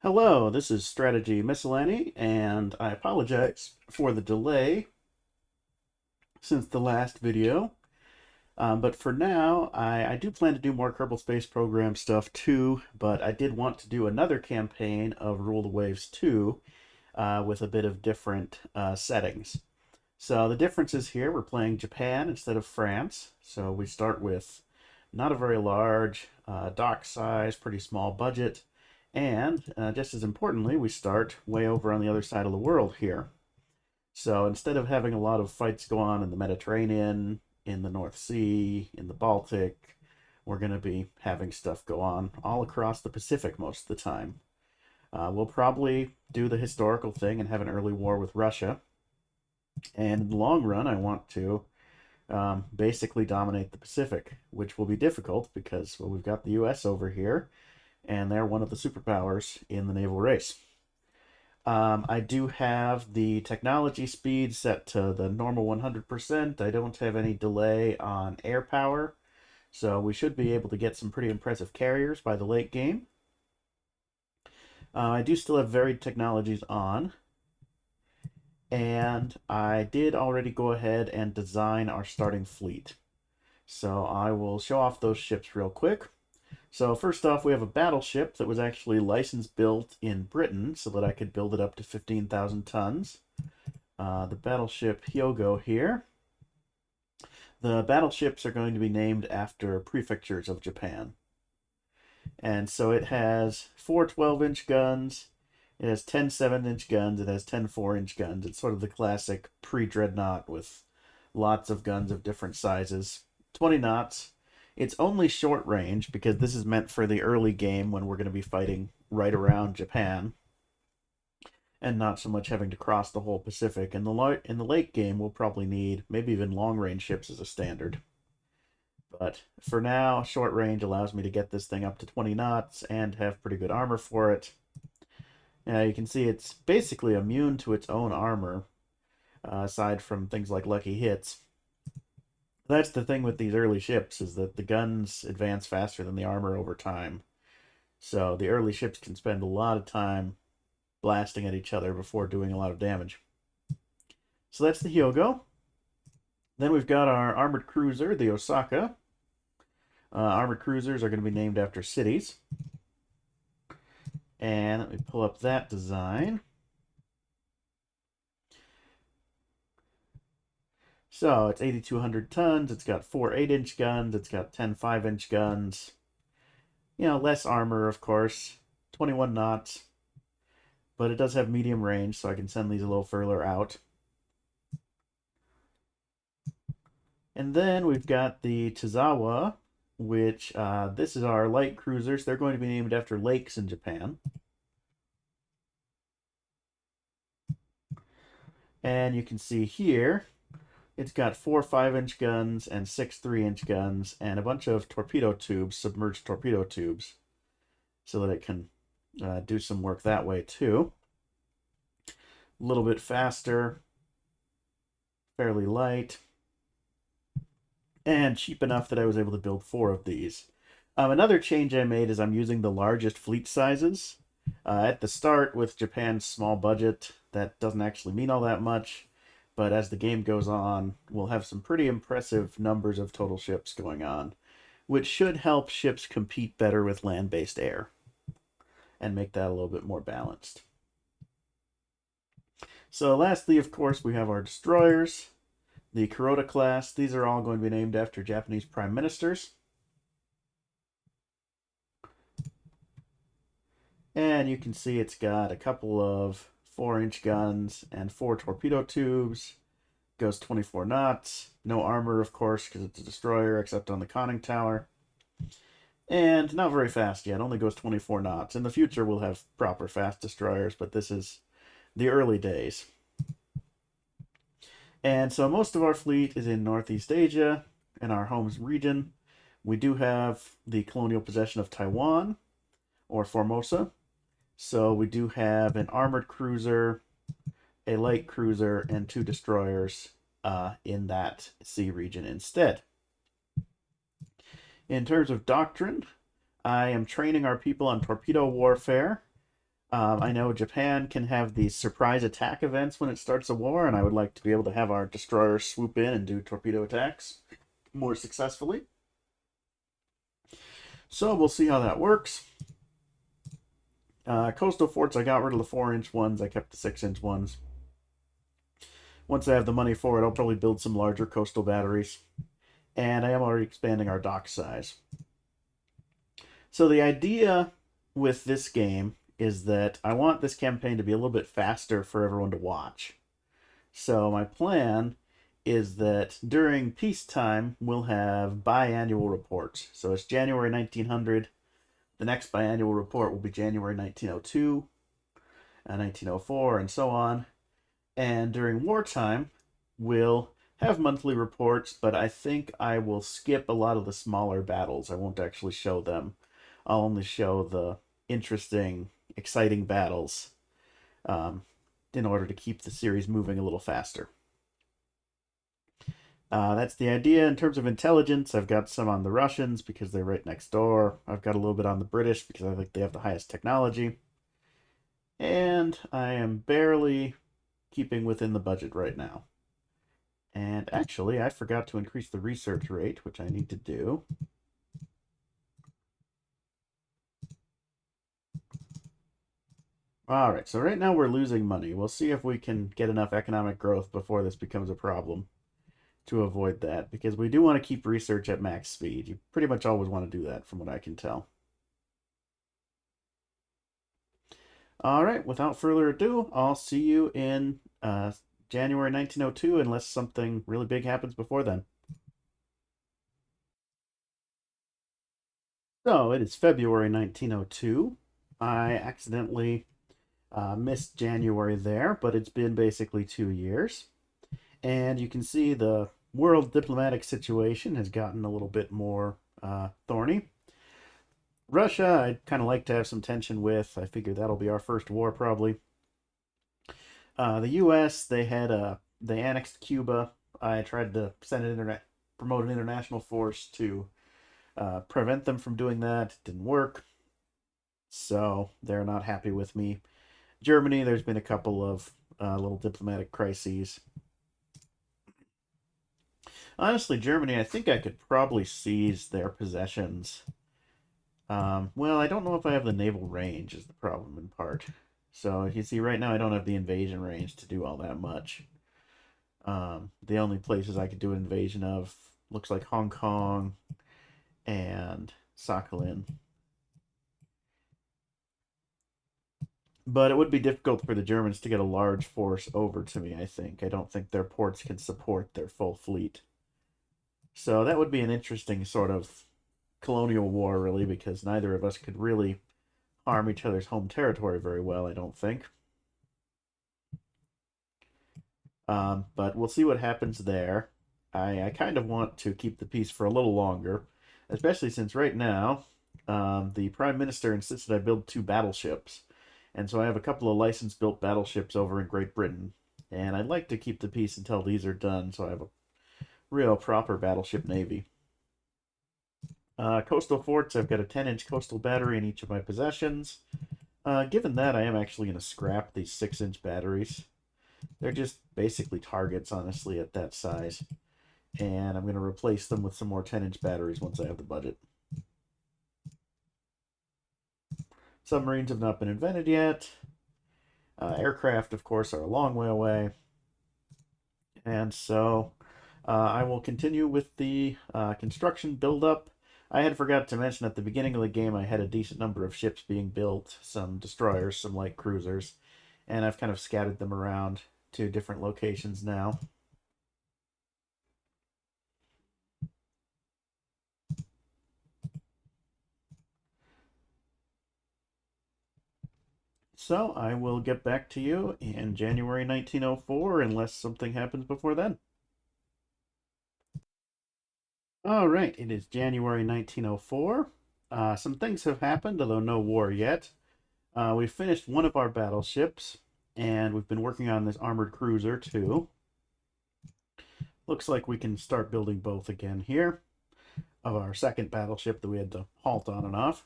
Hello, this is Strategy Miscellany, and I apologize for the delay since the last video. But for now, I do plan to do more Kerbal Space Program stuff too, but I did want to do another campaign of Rule the Waves 2 with a bit of different settings. So the differences here, we're playing Japan instead of France. So we start with not a very large dock size, pretty small budget. And just as importantly, we start way over on the other side of the world here. So instead of having a lot of fights go on in the Mediterranean, in the North Sea, in the Baltic, we're going to be having stuff go on all across the Pacific most of the time. We'll probably do the historical thing and have an early war with Russia. And in the long run, I want to basically dominate the Pacific, which will be difficult because, well, we've got the US over here, and they're one of the superpowers in the naval race. I do have the technology speed set to the normal 100%. I don't have any delay on air power, so we should be able to get some pretty impressive carriers by the late game. I do still have varied technologies on, and I did already go ahead and design our starting fleet. So I will show off those ships real quick. So first off, we have a battleship that was actually license built in Britain so that I could build it up to 15,000 tons. The battleship Hyogo here. The battleships are going to be named after prefectures of Japan. And so it has 4 12-inch guns, it has 10 7-inch guns, it has 10 4-inch guns. It's sort of the classic pre-dreadnought with lots of guns of different sizes. 20 knots. It's only short range because this is meant for the early game when we're going to be fighting right around Japan and not so much having to cross the whole Pacific. In the late game, we'll probably need maybe even long range ships as a standard. But for now, short range allows me to get this thing up to 20 knots and have pretty good armor for it. Now you can see it's basically immune to its own armor, aside from things like lucky hits. That's the thing with these early ships, is that the guns advance faster than the armor over time. So the early ships can spend a lot of time blasting at each other before doing a lot of damage. So that's the Hyogo. Then we've got our armored cruiser, the Osaka. Armored cruisers are going to be named after cities. And let me pull up that design. So it's 8,200 tons. It's got 4 8-inch guns. It's got 10 5-inch guns. You know, less armor, of course. 21 knots. But it does have medium range, so I can send these a little further out. And then we've got the Tozawa, which this is our light cruisers. They're going to be named after lakes in Japan. And you can see here, it's got 4 5-inch guns and 6 3-inch guns and a bunch of torpedo tubes, submerged torpedo tubes, so that it can do some work that way too. A little bit faster, fairly light, and cheap enough that I was able to build 4 of these. Another change I made is I'm using the largest fleet sizes. At the start, with Japan's small budget, that doesn't actually mean all that much, but as the game goes on, we'll have some pretty impressive numbers of total ships going on, which should help ships compete better with land-based air and make that a little bit more balanced. So lastly, of course, we have our destroyers, the Kuroda class. These are all going to be named after Japanese prime ministers. And you can see it's got a couple of 4-inch guns and 4 torpedo tubes. Goes 24 knots. No armor, of course, because it's a destroyer, except on the conning tower. And not very fast yet. Only goes 24 knots. In the future, we'll have proper fast destroyers, but this is the early days. And so most of our fleet is in Northeast Asia, in our home region. We do have the colonial possession of Taiwan, or Formosa. So we do have an armored cruiser, a light cruiser, and 2 destroyers in that sea region instead. In terms of doctrine, I am training our people on torpedo warfare. I know Japan can have these surprise attack events when it starts a war, and I would like to be able to have our destroyers swoop in and do torpedo attacks more successfully. So we'll see how that works. Coastal forts, I got rid of the 4-inch ones. I kept the 6-inch ones. Once I have the money for it, I'll probably build some larger coastal batteries. And I am already expanding our dock size. So the idea with this game is that I want this campaign to be a little bit faster for everyone to watch. So my plan is that during peacetime, we'll have biannual reports. So it's January 1900. The next biannual report will be January 1902, 1904, and so on. And during wartime, we'll have monthly reports, but I think I will skip a lot of the smaller battles. I won't actually show them. I'll only show the interesting, exciting battles um, in order to keep the series moving a little faster. That's the idea. In terms of intelligence, I've got some on the Russians because they're right next door. I've got a little bit on the British because I think they have the highest technology. And I am barely keeping within the budget right now. And actually, I forgot to increase the research rate, which I need to do. All right, so right now we're losing money. We'll see if we can get enough economic growth before this becomes a problem to avoid that, because we do want to keep research at max speed. You pretty much always want to do that, from what I can tell. All right, without further ado, I'll see you in January 1902, unless something really big happens before then. So it is February 1902. I accidentally missed January there, but it's been basically 2 years. And you can see the world diplomatic situation has gotten a little bit more thorny. Russia, I'd kind of like to have some tension with. I figure that'll be our first war, probably. The U.S., they annexed Cuba. I tried to promote an international force to prevent them from doing that. It didn't work, so they're not happy with me. Germany, there's been a couple of little diplomatic crises. Honestly, Germany, I think I could probably seize their possessions. Well, I don't know if I have the naval range, is the problem in part. So you see, right now I don't have the invasion range to do all that much. The only places I could do an invasion of looks like Hong Kong and Sakhalin. But it would be difficult for the Germans to get a large force over to me, I think. I don't think their ports can support their full fleet. So that would be an interesting sort of colonial war, really, because neither of us could really harm each other's home territory very well, I don't think. But we'll see what happens there. I kind of want to keep the peace for a little longer, especially since right now the Prime Minister insisted I build 2 battleships. And so I have a couple of license built battleships over in Great Britain. And I'd like to keep the peace until these are done, so I have a real proper battleship navy. Coastal forts, I've got a 10-inch coastal battery in each of my possessions. Given that, I am actually going to scrap these 6-inch batteries. They're just basically targets, honestly, at that size. And I'm going to replace them with some more 10-inch batteries once I have the budget. Submarines have not been invented yet. Aircraft, of course, are a long way away. And so I will continue with the construction build-up. I had forgot to mention at the beginning of the game I had a decent number of ships being built, some destroyers, some light cruisers, and I've kind of scattered them around to different locations now. So I will get back to you in January 1904 unless something happens before then. All right, it is January 1904. Some things have happened, although no war yet. We finished one of our battleships, and we've been working on this armored cruiser too. Looks like we can start building both again here, of our second battleship that we had to halt on and off.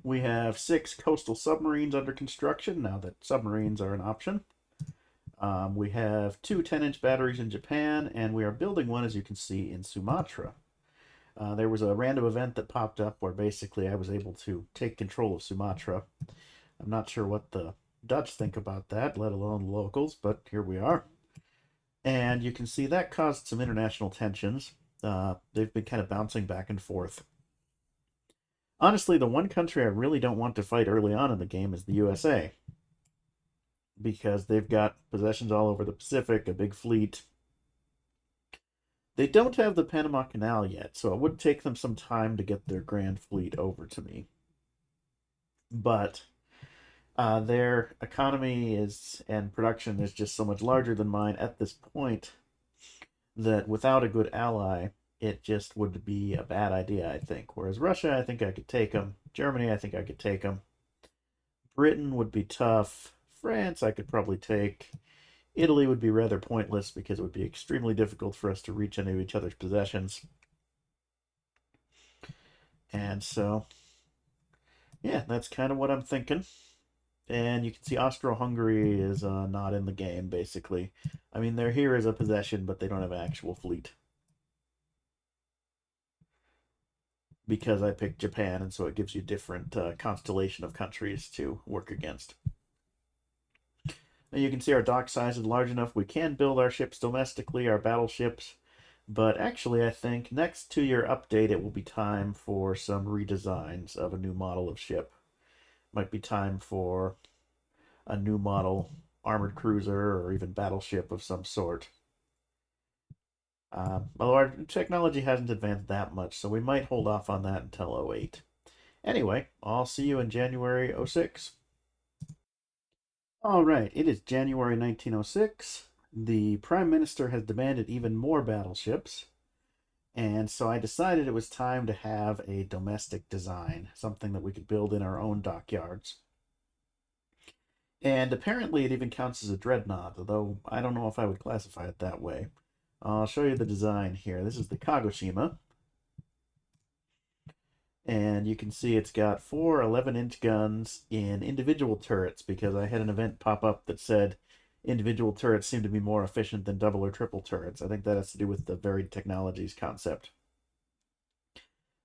We have 6 coastal submarines under construction, now that submarines are an option. We have 2 10-inch batteries in Japan, and we are building one, as you can see, in Sumatra. There was a random event that popped up where basically I was able to take control of Sumatra. I'm not sure what the Dutch think about that, let alone the locals, but here we are. And you can see that caused some international tensions. They've been kind of bouncing back and forth. Honestly, the one country I really don't want to fight early on in the game is the USA, because they've got possessions all over the Pacific, a big fleet. They don't have the Panama Canal yet, so it would take them some time to get their Grand Fleet over to me. But their economy is and production is just so much larger than mine at this point that without a good ally, it just would be a bad idea, I think. Whereas Russia, I think I could take them. Germany, I think I could take them. Britain would be tough. France, I could probably take. Italy would be rather pointless because it would be extremely difficult for us to reach any of each other's possessions. And so, yeah, that's kind of what I'm thinking. And you can see Austro-Hungary is not in the game, basically. I mean, they're here as a possession, but they don't have an actual fleet. Because I picked Japan, and so it gives you a different constellation of countries to work against. And you can see our dock size is large enough. We can build our ships domestically, our battleships. But actually, I think next to your update, it will be time for some redesigns of a new model of ship. Might be time for a new model armored cruiser or even battleship of some sort. Although our technology hasn't advanced that much, so we might hold off on that until 08. Anyway, I'll see you in January 06. All right, it is January 1906. The Prime Minister has demanded even more battleships, and so I decided it was time to have a domestic design, something that we could build in our own dockyards. And apparently it even counts as a dreadnought, although I don't know if I would classify it that way. I'll show you the design here. This is the Kagoshima. And you can see it's got 4 11-inch guns in individual turrets, because I had an event pop up that said individual turrets seem to be more efficient than double or triple turrets. I think that has to do with the varied technologies concept.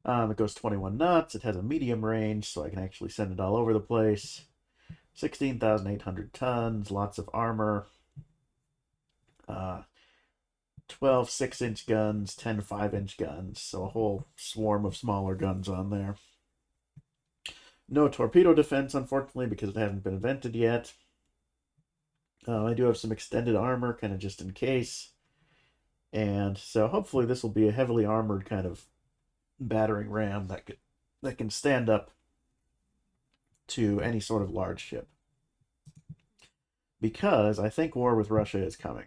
It goes 21 knots. It has a medium range, so I can actually send it all over the place. 16,800 tons, lots of armor. 12 6-inch guns, 10 5-inch guns, so a whole swarm of smaller guns on there. No torpedo defense, unfortunately, because it hasn't been invented yet. I do have some extended armor, kind of just in case. And so hopefully this will be a heavily armored kind of battering ram that can stand up to any sort of large ship. Because I think war with Russia is coming.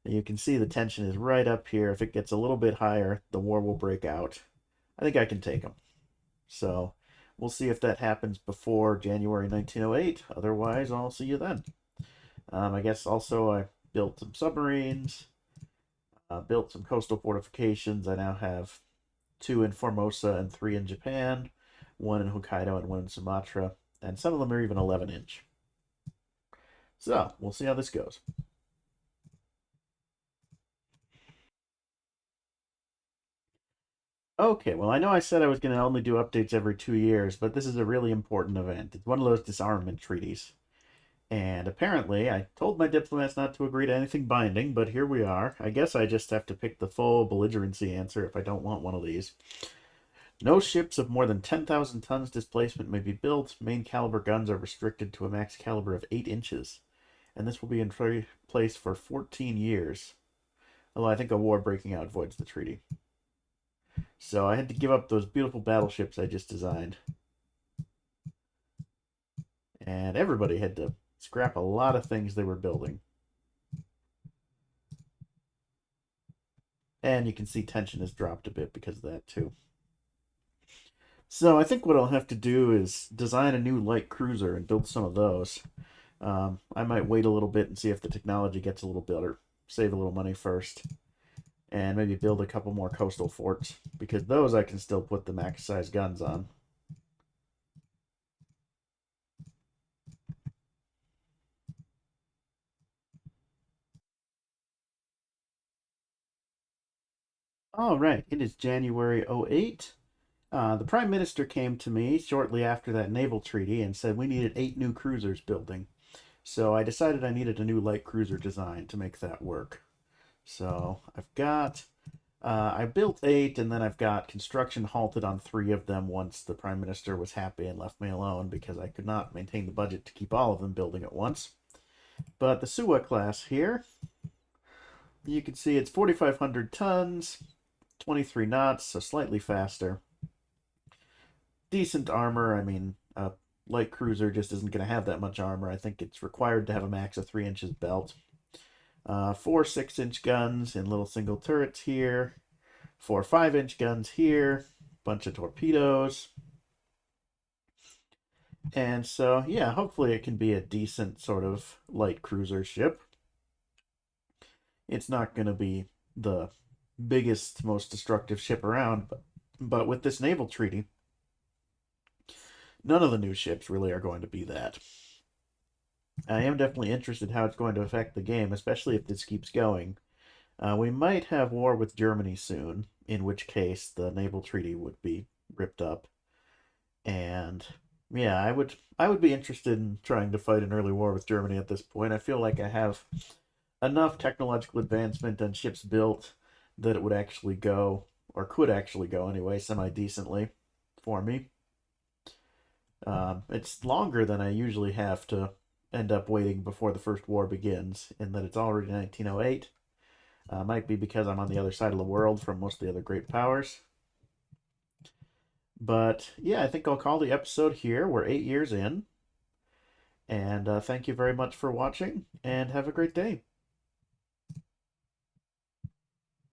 And you can see the tension is right up here. If it gets a little bit higher, the war will break out. I think I can take them. So we'll see if that happens before January 1908. Otherwise, I'll see you then. I guess also I built some submarines, built some coastal fortifications. I now have 2 in Formosa and 3 in Japan, 1 in Hokkaido and 1 in Sumatra, and some of them are even 11-inch. So we'll see how this goes. Okay, well, I know I said I was going to only do updates every 2 years, but this is a really important event. It's one of those disarmament treaties. And apparently, I told my diplomats not to agree to anything binding, but here we are. I guess I just have to pick the full belligerency answer if I don't want one of these. No ships of more than 10,000 tons displacement may be built. Main caliber guns are restricted to a max caliber of 8 inches. And this will be in place for 14 years. Although I think a war breaking out voids the treaty. So I had to give up those beautiful battleships I just designed. And everybody had to scrap a lot of things they were building. And you can see tension has dropped a bit because of that too. So I think what I'll have to do is design a new light cruiser and build some of those. I might wait a little bit and see if the technology gets a little better. Save a little money first. And maybe build a couple more coastal forts, because those I can still put the max size guns on. All right, it is January '08. The Prime Minister came to me shortly after that naval treaty and said we needed 8 new cruisers building. So I decided I needed a new light cruiser design to make that work. So I built 8, and then I've got construction halted on 3 of them once the Prime Minister was happy and left me alone because I could not maintain the budget to keep all of them building at once. But the Suwa class here, you can see it's 4,500 tons, 23 knots, so slightly faster. Decent armor. I mean, a light cruiser just isn't going to have that much armor. I think it's required to have a max of 3 inches belt. 4 6-inch guns in little single turrets here. 4 5-inch guns here. Bunch of torpedoes. And so, yeah, hopefully it can be a decent sort of light cruiser ship. It's not going to be the biggest, most destructive ship around, but with this naval treaty, none of the new ships really are going to be that. I am definitely interested how it's going to affect the game, especially if this keeps going. We might have war with Germany soon, in which case the naval treaty would be ripped up. And yeah, I would be interested in trying to fight an early war with Germany at this point. I feel like I have enough technological advancement and ships built that it would actually go, or could actually go anyway, semi decently for me. It's longer than I usually have to end up waiting before the first war begins, in that it's already 1908. Might be because I'm on the other side of the world from most of the other great powers. But yeah, I think I'll call the episode here. We're 8 years in. And thank you very much for watching, and have a great day.